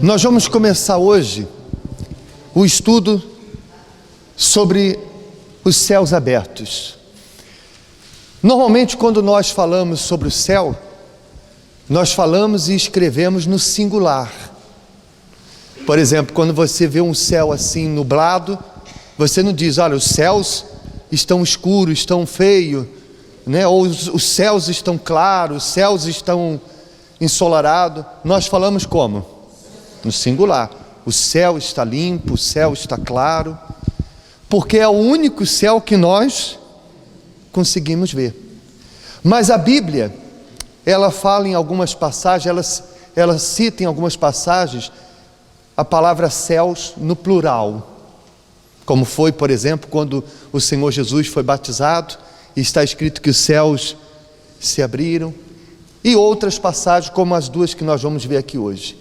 Nós vamos começar hoje o estudo sobre os céus abertos. Normalmente, quando nós falamos sobre o céu, nós falamos e escrevemos no singular. Por exemplo, quando você vê um céu assim nublado, você não diz, olha, os céus estão escuros, estão feios, né? Ou os céus estão claros, os céus estão ensolarados. Nós falamos como? No singular. O céu está limpo, o céu está claro, porque é o único céu que nós conseguimos ver. Mas a Bíblia, ela fala em algumas passagens, ela cita em algumas passagens a palavra céus no plural, como foi, por exemplo, quando o Senhor Jesus foi batizado e está escrito que os céus se abriram, e outras passagens como as duas que nós vamos ver aqui hoje.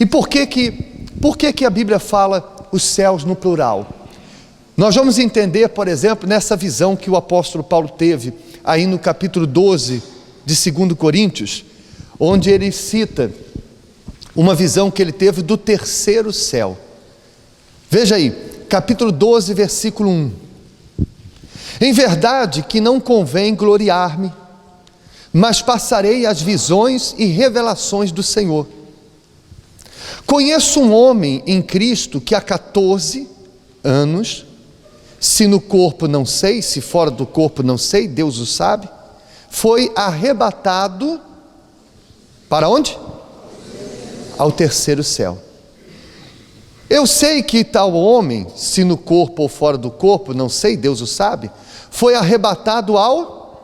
E por que a Bíblia fala os céus no plural? Nós vamos entender, por exemplo, nessa visão que o apóstolo Paulo teve aí no capítulo 12 de 2 Coríntios, onde ele cita uma visão que ele teve do terceiro céu. Veja aí, capítulo 12, versículo 1. Em verdade que não convém gloriar-me, mas passarei as visões e revelações do Senhor. Conheço um homem em Cristo que há 14 anos, se no corpo não sei, se fora do corpo não sei, Deus o sabe, foi arrebatado para onde? Ao terceiro céu. Eu sei que tal homem, se no corpo ou fora do corpo, não sei, Deus o sabe, foi arrebatado ao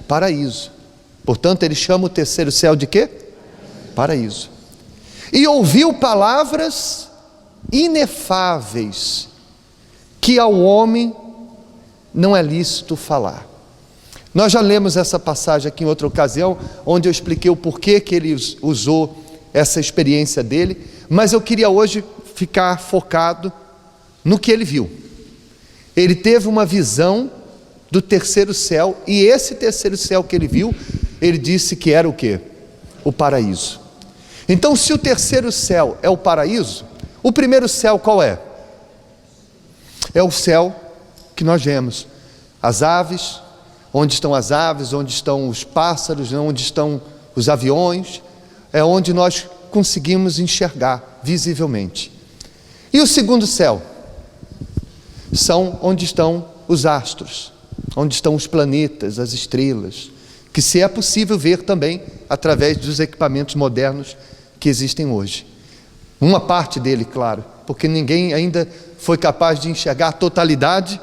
paraíso. Portanto, ele chama o terceiro céu de quê? Paraíso. E ouviu palavras inefáveis, que ao homem não é lícito falar. Nós já lemos essa passagem aqui em outra ocasião, onde eu expliquei o porquê que ele usou essa experiência dele, mas eu queria hoje ficar focado no que ele viu. Ele teve uma visão do terceiro céu, e esse terceiro céu que ele viu, ele disse que era o quê? O paraíso. Então, se o terceiro céu é o paraíso, o primeiro céu qual é? É o céu que nós vemos, as aves, onde estão as aves, onde estão os pássaros, onde estão os aviões, é onde nós conseguimos enxergar visivelmente. E o segundo céu? São onde estão os astros, onde estão os planetas, as estrelas, que se é possível ver também através dos equipamentos modernos que existem hoje. Uma parte dele, claro, porque ninguém ainda foi capaz de enxergar a totalidade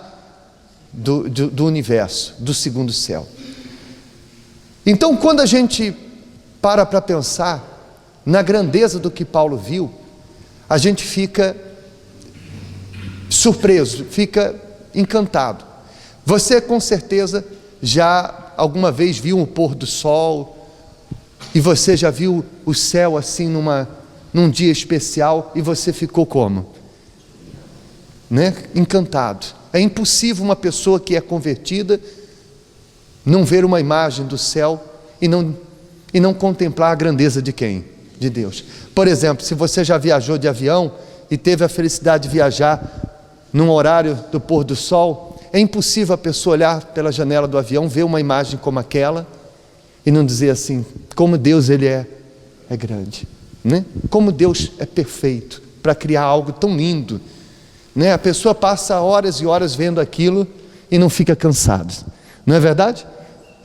do universo, do segundo céu. Então, quando a gente para pensar na grandeza do que Paulo viu, a gente fica surpreso, fica encantado. Você com certeza já alguma vez viu um pôr do sol, e você já viu o céu assim num dia especial, e você ficou como? Né? Encantado. É impossível uma pessoa que é convertida não ver uma imagem do céu e não contemplar a grandeza de quem? De Deus. Por exemplo, se você já viajou de avião e teve a felicidade de viajar num horário do pôr do sol, é impossível a pessoa olhar pela janela do avião, ver uma imagem como aquela e não dizer assim, como Deus ele é grande, né? Como Deus é perfeito para criar algo tão lindo, né? A pessoa passa horas e horas vendo aquilo e não fica cansado, não é verdade?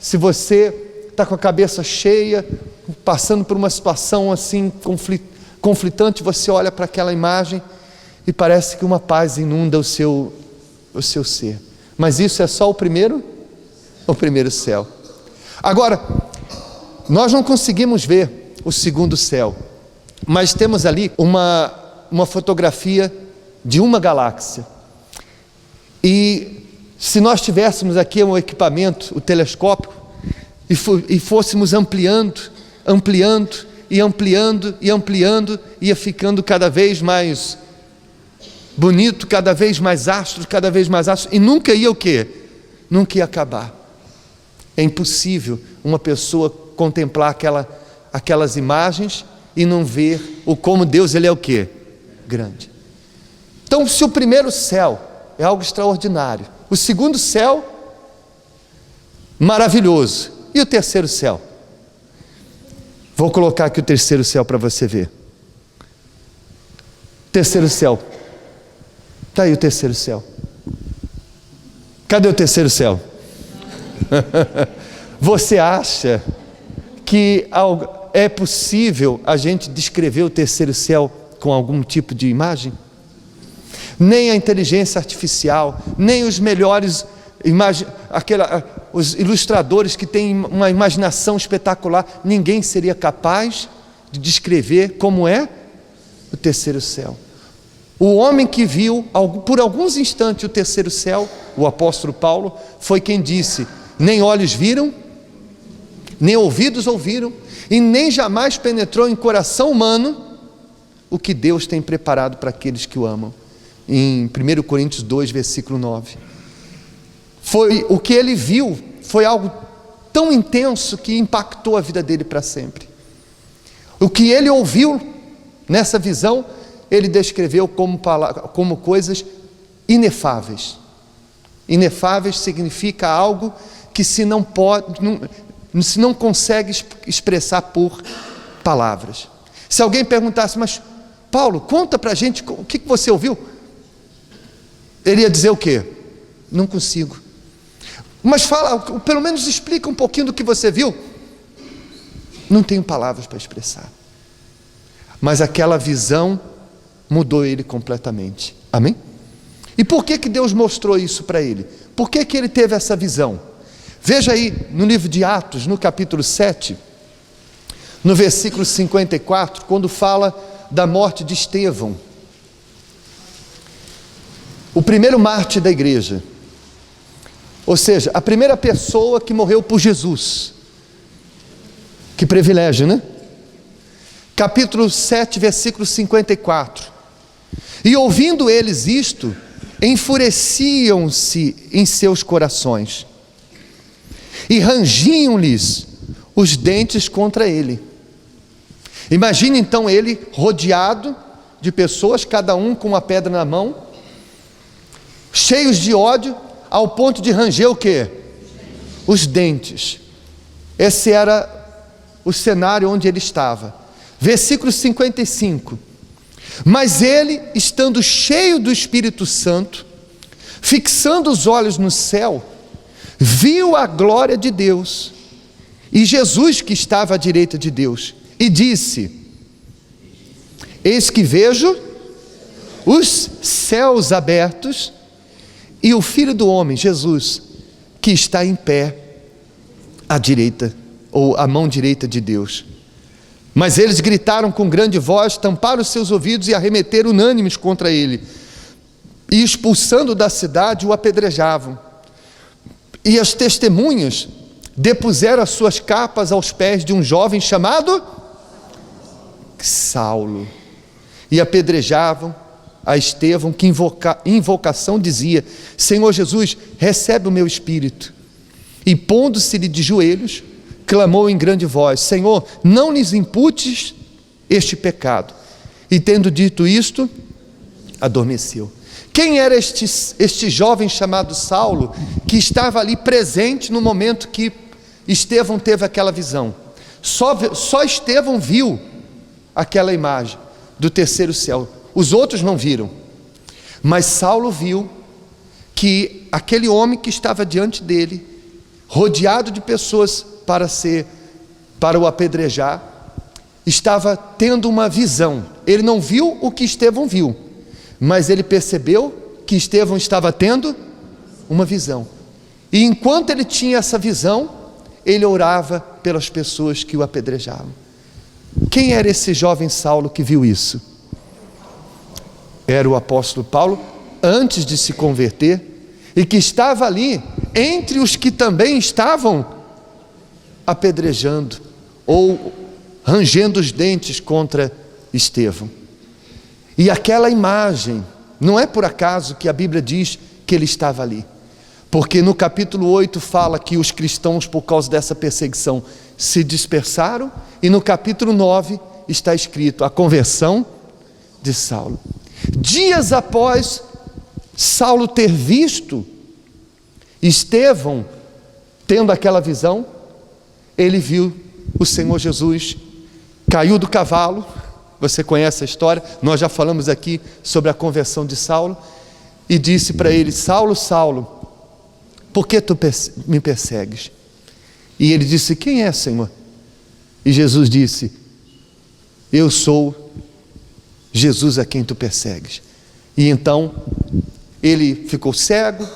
Se você está com a cabeça cheia, passando por uma situação assim conflitante, você olha para aquela imagem e parece que uma paz inunda o seu ser. Mas isso é só o primeiro céu. Agora, nós não conseguimos ver o segundo céu, mas temos ali uma fotografia de uma galáxia. E se nós tivéssemos aqui um equipamento, o telescópio, e fôssemos ampliando, ia ficando cada vez mais bonito, cada vez mais astros, e nunca ia o quê? Nunca ia acabar. É impossível uma pessoa contemplar aquelas imagens e não ver como Deus ele é o quê? Grande. Então, se o primeiro céu é algo extraordinário, o segundo céu, maravilhoso, e o terceiro céu? Vou colocar aqui o terceiro céu para você ver. Terceiro céu. Está aí o terceiro céu. Cadê o terceiro céu? Você acha que é possível a gente descrever o terceiro céu com algum tipo de imagem? Nem a inteligência artificial, nem os melhores os ilustradores que têm uma imaginação espetacular, ninguém seria capaz de descrever como é o terceiro céu. O homem que viu por alguns instantes o terceiro céu, o apóstolo Paulo, foi quem disse: nem olhos viram, nem ouvidos ouviram, e nem jamais penetrou em coração humano o que Deus tem preparado para aqueles que o amam. Em 1 Coríntios 2, versículo 9. O que ele viu foi algo tão intenso que impactou a vida dele para sempre. O que ele ouviu nessa visão, ele descreveu como coisas inefáveis. Inefáveis significa algo que se não consegue expressar por palavras. Se alguém perguntasse: mas Paulo, conta para a gente o que você ouviu, ele ia dizer o quê? Não consigo. Mas fala, pelo menos explica um pouquinho do que você viu. Não tenho palavras para expressar. Mas aquela visão mudou ele completamente. Amém? E por que Deus mostrou isso para ele? Por que ele teve essa visão? Veja aí no livro de Atos, no capítulo 7, no versículo 54, quando fala da morte de Estevão, o primeiro mártir da igreja, ou seja, a primeira pessoa que morreu por Jesus. Que privilégio, né? Capítulo 7, versículo 54. E ouvindo eles isto, enfureciam-se em seus corações, e rangiam-lhes os dentes contra ele. Imagine então ele rodeado de pessoas, cada um com uma pedra na mão, cheios de ódio, ao ponto de ranger o quê? Os dentes. Esse era o cenário onde ele estava. Versículo 55. Mas ele, estando cheio do Espírito Santo, fixando os olhos no céu, viu a glória de Deus e Jesus que estava à direita de Deus, e disse: eis que vejo os céus abertos e o Filho do Homem, Jesus, que está em pé à direita, ou à mão direita de Deus. Mas eles gritaram com grande voz, tamparam os seus ouvidos e arremeteram unânimes contra ele, e expulsando da cidade o apedrejavam. E as testemunhas depuseram as suas capas aos pés de um jovem chamado Saulo, e apedrejavam a Estevão, que invocação dizia: Senhor Jesus, recebe o meu espírito. E pondo-se-lhe de joelhos, clamou em grande voz: Senhor, não lhes imputes este pecado. E tendo dito isto, adormeceu. Quem era este jovem chamado Saulo, que estava ali presente no momento que Estevão teve aquela visão? Só Estevão viu aquela imagem do terceiro céu. Os outros não viram, mas Saulo viu que aquele homem que estava diante dele, rodeado de pessoas para o apedrejar, estava tendo uma visão. Ele não viu o que Estevão viu, mas ele percebeu que Estevão estava tendo uma visão. E enquanto ele tinha essa visão, ele orava pelas pessoas que o apedrejavam. Quem era esse jovem Saulo que viu isso? Era o apóstolo Paulo, antes de se converter, e que estava ali entre os que também estavam apedrejando ou rangendo os dentes contra Estevão. E aquela imagem, não é por acaso que a Bíblia diz que ele estava ali, porque no capítulo 8 fala que os cristãos, por causa dessa perseguição, se dispersaram, e no capítulo 9 está escrito: a conversão de Saulo. Dias após Saulo ter visto Estevão tendo aquela visão, ele viu o Senhor Jesus, caiu do cavalo. Você conhece a história, nós já falamos aqui sobre a conversão de Saulo, e disse para ele: Saulo, Saulo, por que tu me persegues? E ele disse: quem é, Senhor? E Jesus disse: eu sou Jesus a quem tu persegues. E então ele ficou cego,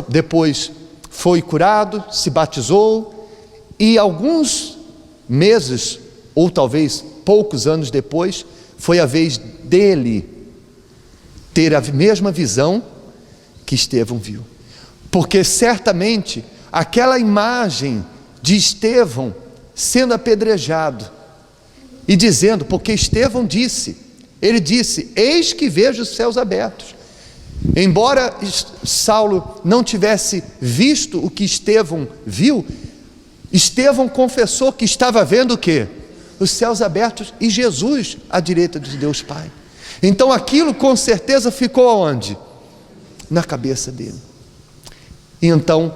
depois foi curado, se batizou, e alguns meses, ou talvez poucos anos depois, foi a vez dele ter a mesma visão que Estevão viu. Porque certamente aquela imagem de Estevão sendo apedrejado e dizendo, porque Estevão disse, ele disse: eis que vejo os céus abertos. Embora Saulo não tivesse visto o que Estevão viu, Estevão confessou que estava vendo o quê? Os céus abertos e Jesus à direita de Deus Pai. Então aquilo com certeza ficou aonde? Na cabeça dele. E então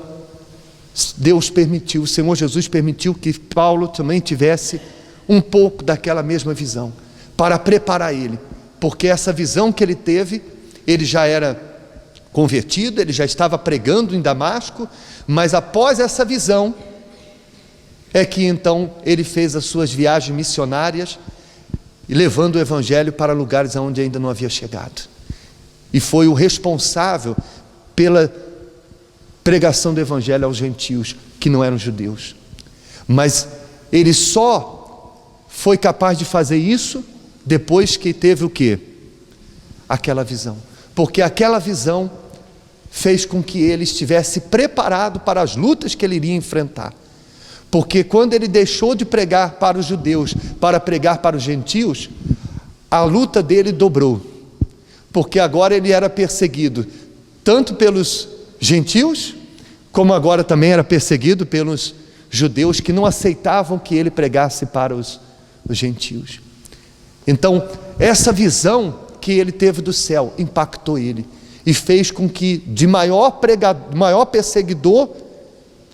Deus permitiu, o Senhor Jesus permitiu que Paulo também tivesse um pouco daquela mesma visão, para preparar ele, porque essa visão que ele teve, ele já era convertido, ele já estava pregando em Damasco, mas após essa visão, é que então ele fez as suas viagens missionárias, levando o evangelho para lugares onde ainda não havia chegado, e foi o responsável pela pregação do evangelho aos gentios, que não eram judeus. Mas ele só foi capaz de fazer isso depois que teve o quê? Aquela visão, porque aquela visão fez com que ele estivesse preparado para as lutas que ele iria enfrentar. Porque quando ele deixou de pregar para os judeus para pregar para os gentios, a luta dele dobrou, porque agora ele era perseguido tanto pelos gentios, como agora também era perseguido pelos judeus que não aceitavam que ele pregasse para os gentios. Então essa visão que ele teve do céu impactou ele e fez com que de maior perseguidor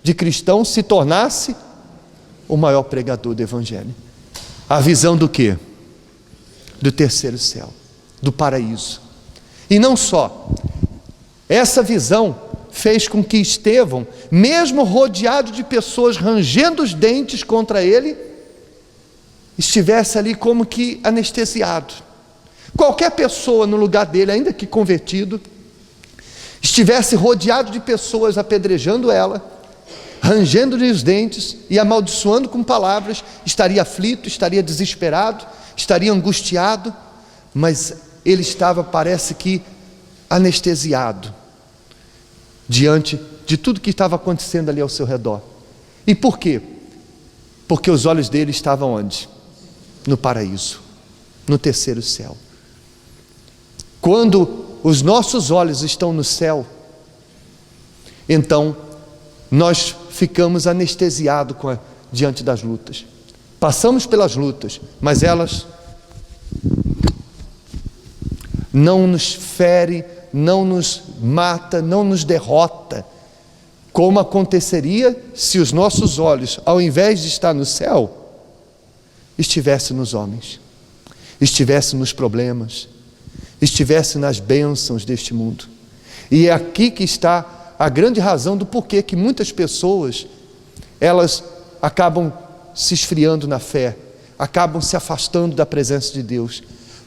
de cristãos se tornasse o maior pregador do evangelho. A visão do quê? Do terceiro céu, do paraíso. E não só, essa visão fez com que Estevão, mesmo rodeado de pessoas rangendo os dentes contra ele, estivesse ali como que anestesiado. Qualquer pessoa no lugar dele, ainda que convertido, estivesse rodeado de pessoas apedrejando ela, rangendo-lhe os dentes e amaldiçoando com palavras, estaria aflito, estaria desesperado, estaria angustiado, mas ele estava, parece que, anestesiado diante de tudo que estava acontecendo ali ao seu redor. E por quê? Porque os olhos dele estavam onde? No paraíso, no terceiro céu. Quando os nossos olhos estão no céu, então nós ficamos anestesiados diante das lutas. Passamos pelas lutas, mas elas não nos ferem, não nos mata, não nos derrota, como aconteceria se os nossos olhos, ao invés de estar no céu, estivesse nos homens, estivesse nos problemas, estivesse nas bênçãos deste mundo. E é aqui que está a grande razão do porquê que muitas pessoas, elas acabam se esfriando na fé, acabam se afastando da presença de Deus,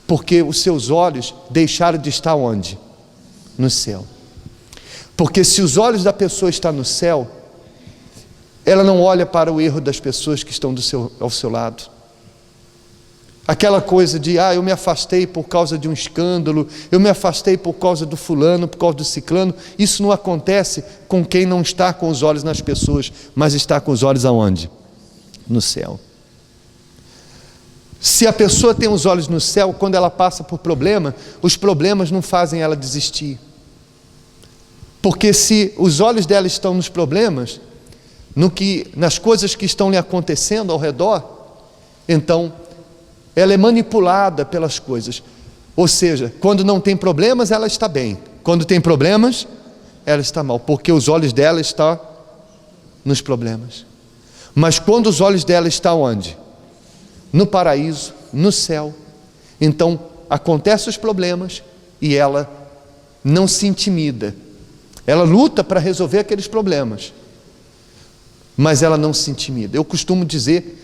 porque os seus olhos deixaram de estar onde? No céu. Porque se os olhos da pessoa estão no céu, ela não olha para o erro das pessoas que estão ao seu lado. Aquela coisa de, eu me afastei por causa de um escândalo, eu me afastei por causa do fulano, por causa do ciclano. Isso não acontece com quem não está com os olhos nas pessoas, mas está com os olhos aonde? No céu. Se a pessoa tem os olhos no céu, quando ela passa por problema, os problemas não fazem ela desistir. Porque se os olhos dela estão nos problemas, nas coisas que estão lhe acontecendo ao redor, então ela é manipulada pelas coisas. Ou seja, quando não tem problemas, ela está bem. Quando tem problemas, ela está mal, porque os olhos dela estão nos problemas. Mas quando os olhos dela estão onde? No paraíso, no céu, então acontecem os problemas e ela não se intimida. Ela luta para resolver aqueles problemas, mas ela não se intimida. Eu costumo dizer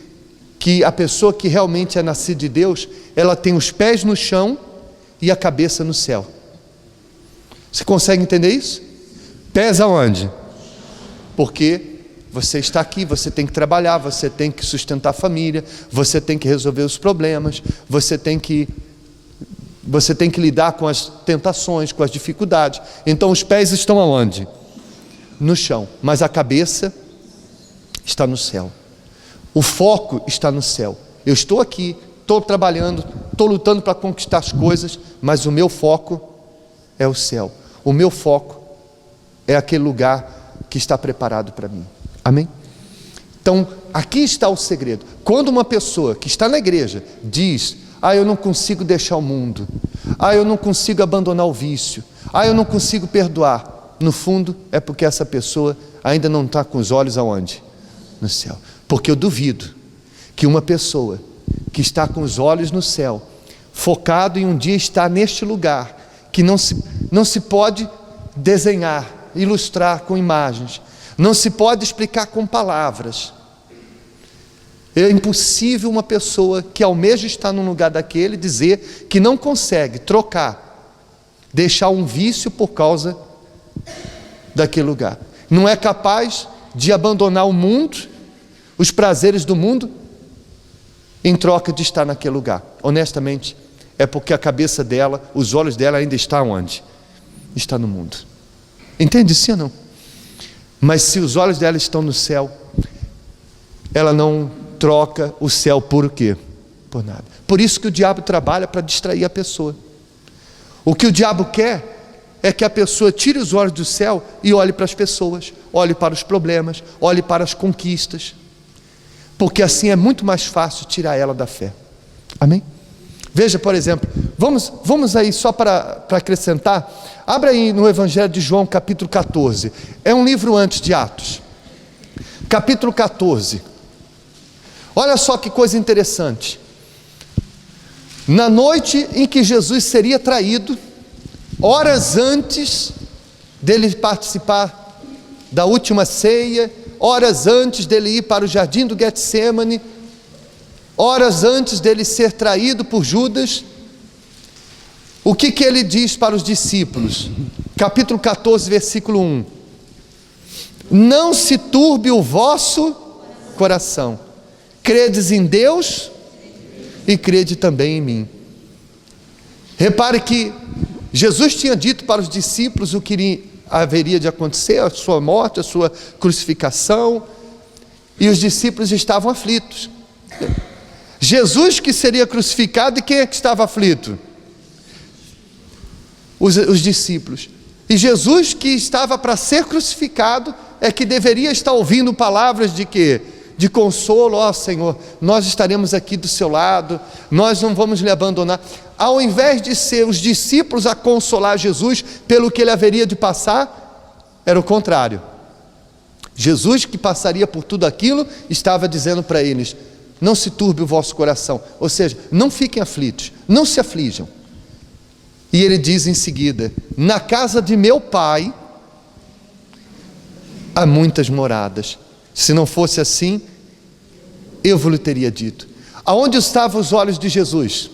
que a pessoa que realmente é nascida de Deus, ela tem os pés no chão e a cabeça no céu. Você consegue entender isso? Pés aonde? Porque você está aqui, você tem que trabalhar, você tem que sustentar a família, você tem que resolver os problemas, você tem que lidar com as tentações, com as dificuldades. Então os pés estão aonde? No chão, mas a cabeça está no céu. O foco está no céu. Eu estou aqui, estou trabalhando, estou lutando para conquistar as coisas, mas o meu foco é o céu. O meu foco é aquele lugar que está preparado para mim. Amém? Então, aqui está o segredo. Quando uma pessoa que está na igreja diz: eu não consigo deixar o mundo, eu não consigo abandonar o vício, eu não consigo perdoar, no fundo é porque essa pessoa ainda não está com os olhos aonde? No céu. Porque eu duvido que uma pessoa que está com os olhos no céu, focado em um dia estar neste lugar, que não se pode desenhar, ilustrar com imagens, não se pode explicar com palavras. É impossível uma pessoa que almeja estar num lugar daquele dizer que não consegue trocar, deixar um vício por causa daquele lugar. Não é capaz de abandonar o mundo, os prazeres do mundo, em troca de estar naquele lugar. Honestamente, é porque a cabeça dela, os olhos dela ainda estão onde? Está no mundo. Entende sim ou não? Mas se os olhos dela estão no céu, ela não troca o céu por o quê? Por nada. Por isso que o diabo trabalha para distrair a pessoa. O que o diabo quer é que a pessoa tire os olhos do céu e olhe para as pessoas, olhe para os problemas, olhe para as conquistas, porque assim é muito mais fácil tirar ela da fé. Amém? Veja, por exemplo, vamos aí só para acrescentar, abra aí no Evangelho de João, capítulo 14, é um livro antes de Atos, capítulo 14, olha só que coisa interessante. Na noite em que Jesus seria traído, horas antes dele participar da última ceia, horas antes dele ir para o jardim do Getsemane, horas antes dele ser traído por Judas, o que ele diz para os discípulos? Capítulo 14, versículo 1: não se turbe o vosso coração, credes em Deus e crede também em mim. Repare que Jesus tinha dito para os discípulos o que haveria de acontecer, a sua morte, a sua crucificação, e os discípulos estavam aflitos. Jesus que seria crucificado, e quem é que estava aflito? Os discípulos. E Jesus que estava para ser crucificado é que deveria estar ouvindo palavras de quê? De consolo. Ó Senhor, nós estaremos aqui do seu lado, nós não vamos lhe abandonar. Ao invés de ser os discípulos a consolar Jesus pelo que ele haveria de passar, era o contrário. Jesus, que passaria por tudo aquilo, estava dizendo para eles: não se turbe o vosso coração, ou seja, não fiquem aflitos, não se aflijam. E ele diz em seguida: na casa de meu pai há muitas moradas, se não fosse assim, eu vos teria dito. Aonde estavam os olhos de Jesus?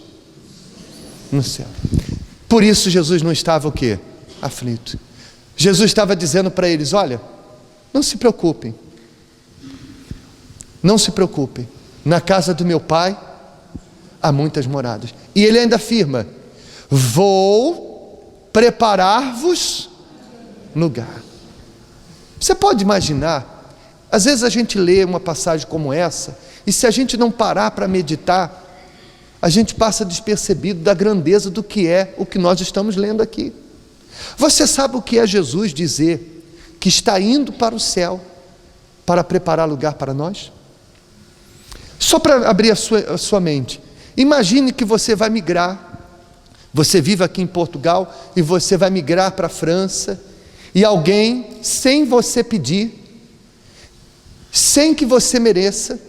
No céu. Por isso Jesus não estava o quê? Aflito. Jesus estava dizendo para eles: olha, não se preocupem, não se preocupem, na casa do meu pai há muitas moradas. E ele ainda afirma: vou preparar-vos lugar. Você pode imaginar, às vezes a gente lê uma passagem como essa, e se a gente não parar para meditar, a gente passa despercebido da grandeza do que é o que nós estamos lendo aqui. Você sabe o que é Jesus dizer que está indo para o céu para preparar lugar para nós? Só para abrir a sua mente, Imagine que você vai migrar, você vive aqui em Portugal e você vai migrar para a França, e alguém, sem você pedir, sem que você mereça,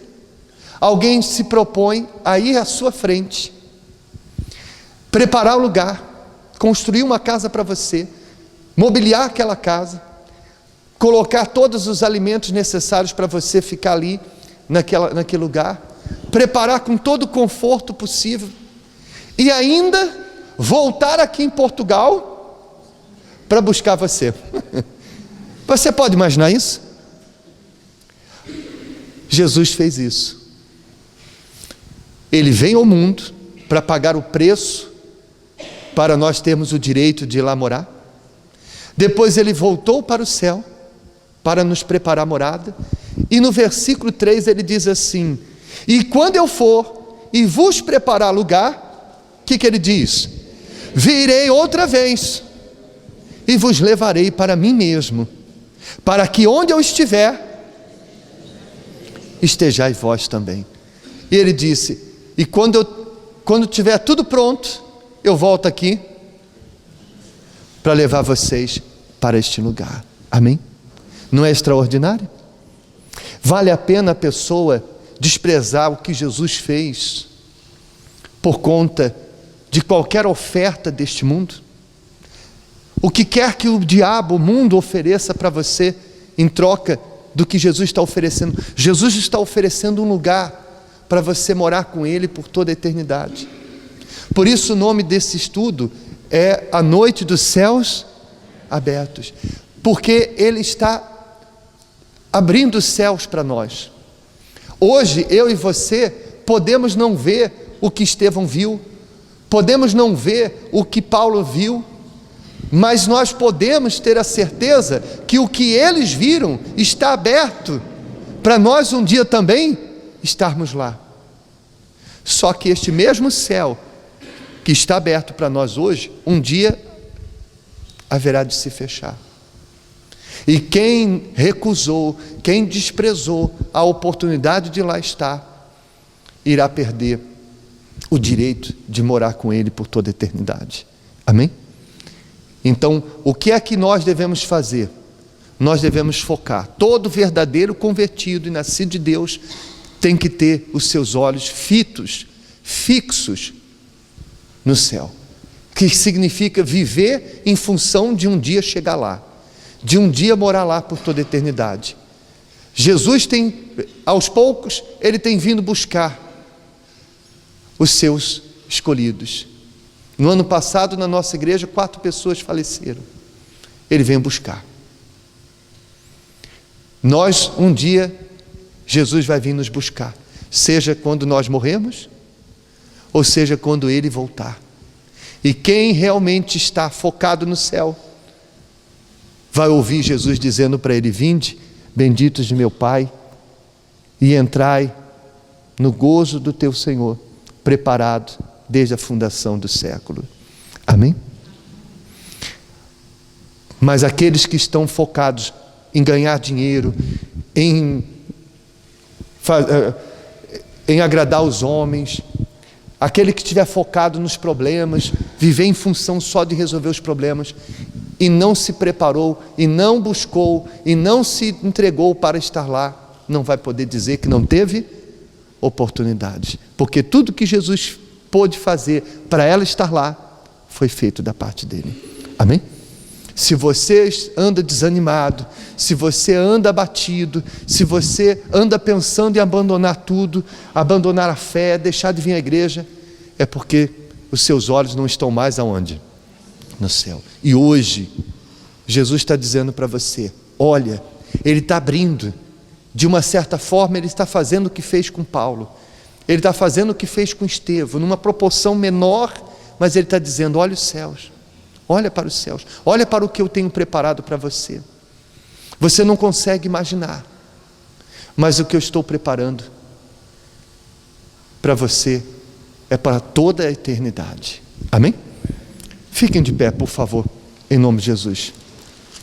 alguém se propõe a ir à sua frente, preparar o lugar, construir uma casa para você, mobiliar aquela casa, colocar todos os alimentos necessários para você ficar ali, naquele lugar, preparar com todo o conforto possível, e ainda voltar aqui em Portugal para buscar você. Você pode imaginar isso? Jesus fez isso. Ele veio ao mundo para pagar o preço para nós termos o direito de ir lá morar. Depois ele voltou para o céu para nos preparar morada. E no versículo 3 ele diz assim: e quando eu for e vos preparar lugar, o que ele diz? Virei outra vez e vos levarei para mim mesmo, para que onde eu estiver, estejais vós também. E ele disse: e quando tiver tudo pronto, eu volto aqui para levar vocês para este lugar. Amém? Não é extraordinário? Vale a pena a pessoa desprezar o que Jesus fez por conta de qualquer oferta deste mundo? O que quer que o diabo, o mundo, ofereça para você em troca do que Jesus está oferecendo? Jesus está oferecendo um lugar para você morar com Ele por toda a eternidade. Por isso o nome desse estudo é A Noite dos Céus Abertos, porque Ele está abrindo os céus para nós. Hoje eu e você podemos não ver o que Estevão viu, podemos não ver o que Paulo viu, mas nós podemos ter a certeza que o que eles viram está aberto para nós um dia também estarmos lá. Só que este mesmo céu que está aberto para nós hoje, um dia haverá de se fechar. E quem recusou, quem desprezou a oportunidade de lá estar, irá perder o direito de morar com Ele por toda a eternidade. Amém? Então, o que é que nós devemos fazer? Nós devemos focar. Todo verdadeiro convertido e nascido de Deus tem que ter os seus olhos fixos no céu, que significa viver em função de um dia chegar lá, de um dia morar lá por toda a eternidade. Jesus tem, aos poucos, Ele tem vindo buscar os seus escolhidos. No ano passado, na nossa igreja, 4 pessoas faleceram. Ele vem buscar. Nós, um dia, Jesus vai vir nos buscar, seja quando nós morremos, ou seja quando Ele voltar. E quem realmente está focado no céu, vai ouvir Jesus dizendo para ele: vinde, benditos de meu Pai, e entrai no gozo do teu Senhor, preparado desde a fundação do século. Amém? Mas aqueles que estão focados em ganhar dinheiro, em agradar os homens, aquele que estiver focado nos problemas, viver em função só de resolver os problemas, e não se preparou, e não buscou, e não se entregou para estar lá, não vai poder dizer que não teve oportunidade, porque tudo que Jesus pôde fazer para ela estar lá, foi feito da parte dele. Amém? Se você anda desanimado, se você anda abatido, se você anda pensando em abandonar tudo, abandonar a fé, deixar de vir à igreja, é porque os seus olhos não estão mais aonde? No céu. E hoje, Jesus está dizendo para você: olha, Ele está abrindo, de uma certa forma Ele está fazendo o que fez com Paulo, Ele está fazendo o que fez com Estevão, numa proporção menor, mas Ele está dizendo: olha os céus, olha para os céus, olha para o que eu tenho preparado para você. Você não consegue imaginar, mas o que eu estou preparando para você é para toda a eternidade. Amém? Fiquem de pé, por favor, em nome de Jesus.